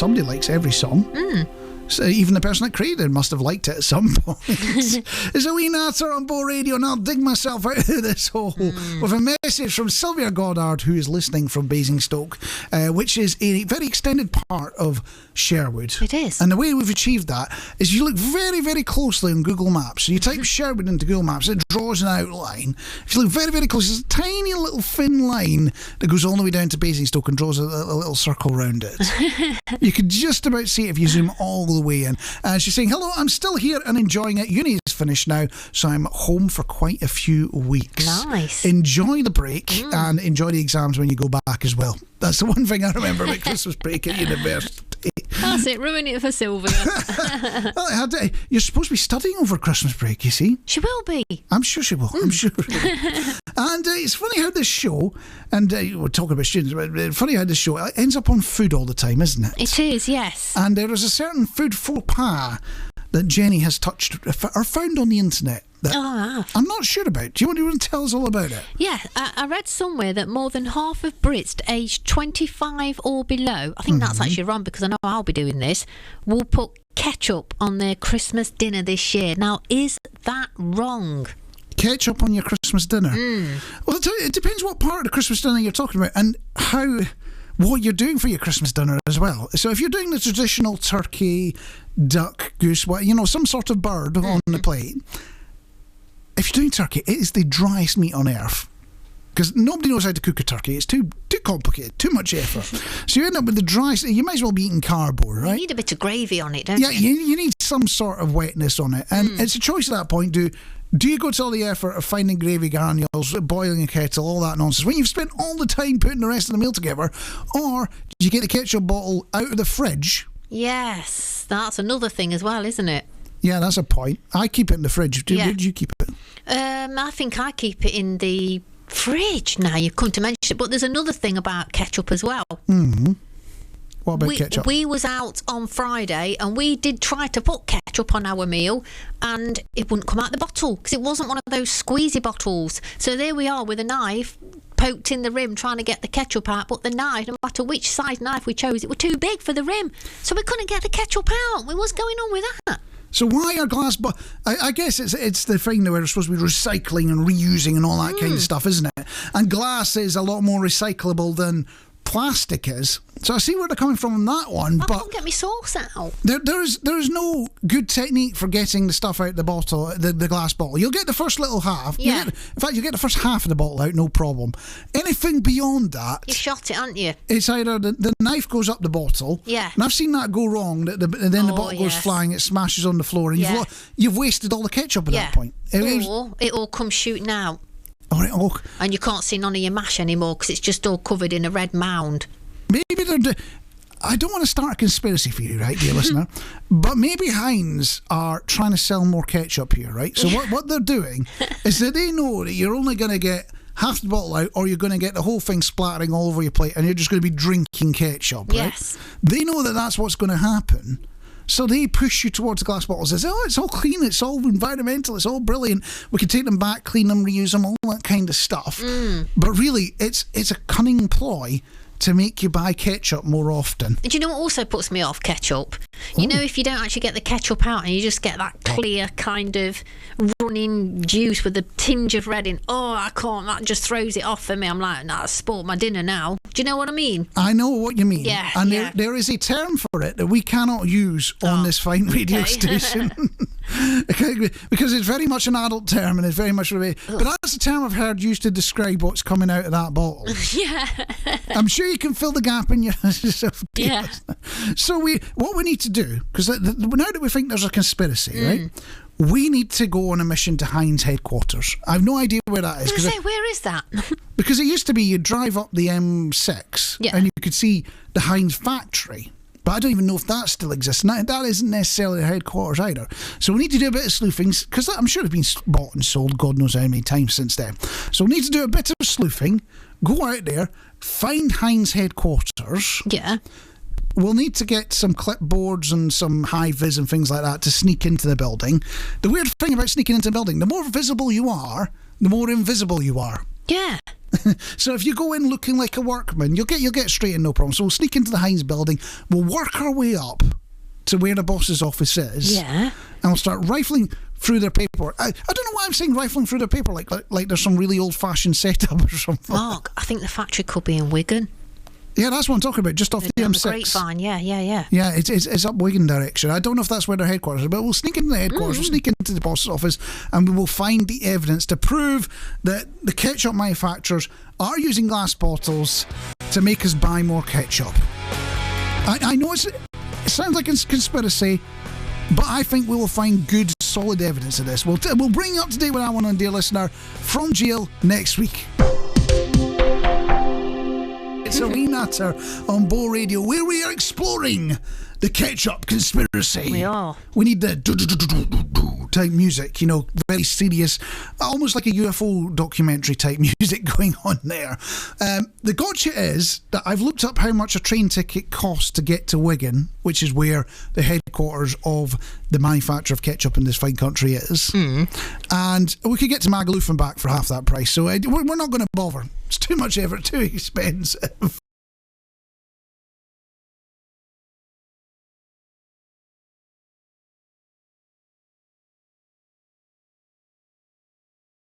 somebody likes every song. So even the person that created it must have liked it at some point. There's a wee natter on Bo Radio, and I'll dig myself out of this hole with a message from Sylvia Goddard, who is listening from Basingstoke, which is a very extended part of Sherwood. It is. And the way we've achieved that is you look very, very closely on Google Maps. So you type Sherwood into Google Maps, it draws an outline. If you look very, very close, there's a tiny little thin line that goes all the way down to Basingstoke and draws a little circle around it. You could just about see it if you zoom all the way in. She's saying, hello, I'm still here and enjoying it. Uni is finished now, so I'm home for quite a few weeks. Nice. Enjoy the break and enjoy the exams when you go back as well. That's the one thing I remember about Christmas break at university. That's it, ruin it for Sylvia. Well, you're supposed to be studying over Christmas break, you see. She will be. I'm sure she will. I'm sure. And it's funny how this show, and we're talking about students, but it's funny how this show ends up on food all the time, isn't it? It is, yes. And there is a certain food faux pas that Jenny has touched or found on the internet that I'm not sure about. Do you want to tell us all about it? Yeah, I read somewhere that more than half of Brits aged 25 or below, I think that's actually wrong because I know I'll be doing this, will put ketchup on their Christmas dinner this year. Now, is that wrong? Ketchup on your Christmas dinner? Well, it depends what part of the Christmas dinner you're talking about and what you're doing for your Christmas dinner as well. So if you're doing the traditional turkey, duck, goose, some sort of bird on the plate, if you're doing turkey, it is the driest meat on earth. Because nobody knows how to cook a turkey. It's too complicated, too much effort. So you end up with the driest. You might as well be eating cardboard, right? You need a bit of gravy on it, don't you? Yeah, you need some sort of wetness on it. And it's a choice at that point. Do you go to all the effort of finding gravy granules, boiling a kettle, all that nonsense, when you've spent all the time putting the rest of the meal together? Or do you get the ketchup bottle out of the fridge? Yes, that's another thing as well, isn't it? Yeah, that's a point. I keep it in the fridge. Where do you keep it? I think I keep it in the fridge now you've come to mention it. But there's another thing about ketchup as well. What about ketchup? We was out on Friday and we did try to put ketchup on our meal and it wouldn't come out the bottle because it wasn't one of those squeezy bottles. So there we are with a knife poked in the rim trying to get the ketchup out, but the knife, no matter which size knife we chose, it was too big for the rim. So we couldn't get the ketchup out. What's going on with that? So why are glass bottles? I guess it's the thing that we're supposed to be recycling and reusing and all that kind of stuff, isn't it? And glass is a lot more recyclable than plastic is. So I see where they're coming from on that one. I but can't get my sauce out. There is no good technique for getting the stuff out the bottle, the glass bottle. You'll get the first little half. Yeah. In fact, you'll get the first half of the bottle out, no problem. Anything beyond that, You shot it, haven't you? it's either the knife goes up the bottle. Yeah. And I've seen that go wrong. And then the bottle goes flying. It smashes on the floor, and you've wasted all the ketchup at that point. Or it all comes shooting out. And you can't see none of your mash anymore because it's just all covered in a red mound. Maybe I don't want to start a conspiracy theory, right, dear listener, but maybe Heinz are trying to sell more ketchup here, right? So what they're doing is that they know that you're only going to get half the bottle out or you're going to get the whole thing splattering all over your plate and you're just going to be drinking ketchup, right? Yes. They know that that's what's going to happen. So they push you towards the glass bottles and say, it's all clean, it's all environmental, it's all brilliant. We can take them back, clean them, reuse them, all that kind of stuff. But really, it's a cunning ploy to make you buy ketchup more often. Do you know what also puts me off ketchup? You know, if you don't actually get the ketchup out and you just get that clear kind of running juice with a tinge of red in, I can't, that just throws it off for me. I'm like, I've spoiled my dinner now. Do you know what I mean? I know what you mean. Yeah. And there is a term for it that we cannot use on this fine radio station. Because it's very much an adult term and it's very much but that's a term I've heard used to describe what's coming out of that bottle. Yeah. I'm sure you can fill the gap in yourself. Yeah. So what we need to do, because now that we think there's a conspiracy, right? We need to go on a mission to Heinz headquarters. I have no idea where that is. Where is that? Because it used to be you'd drive up the M6 and you could see the Heinz factory. But I don't even know if that still exists. And that isn't necessarily the headquarters either. So we need to do a bit of sleuthing, because I'm sure it's been bought and sold God knows how many times since then. So we need to do a bit of sleuthing, go out there, find Heinz headquarters. Yeah. We'll need to get some clipboards and some high-vis and things like that to sneak into the building. The weird thing about sneaking into the building, the more visible you are, the more invisible you are. Yeah. So if you go in looking like a workman, you'll get straight in, no problem. So we'll sneak into the Heinz building. We'll work our way up to where the boss's office is. Yeah. And we'll start rifling through their paperwork. I don't know why I'm saying rifling through their paper like there's some really old-fashioned setup or something. Mark, I think the factory could be in Wigan. Yeah, that's what I'm talking about, just off the M6. Grapevine, yeah. Yeah, it's up Wigan direction. I don't know if that's where their headquarters are, but we'll sneak into the headquarters, we'll sneak into the boss's office, and we will find the evidence to prove that the ketchup manufacturers are using glass bottles to make us buy more ketchup. I know it sounds like a conspiracy, but I think we will find good, solid evidence of this. We'll bring you up to date with that one, dear listener, from jail next week. It's Irene Natter on Bo Radio, where we are exploring the ketchup conspiracy. We are. We need the type music, very serious, almost like a UFO documentary type music going on there. The gotcha is that I've looked up how much a train ticket costs to get to Wigan, which is where the headquarters of the manufacturer of ketchup in this fine country is. And we could get to Magaluf and back for half that price, so we're not going to bother. It's too much effort, too expensive.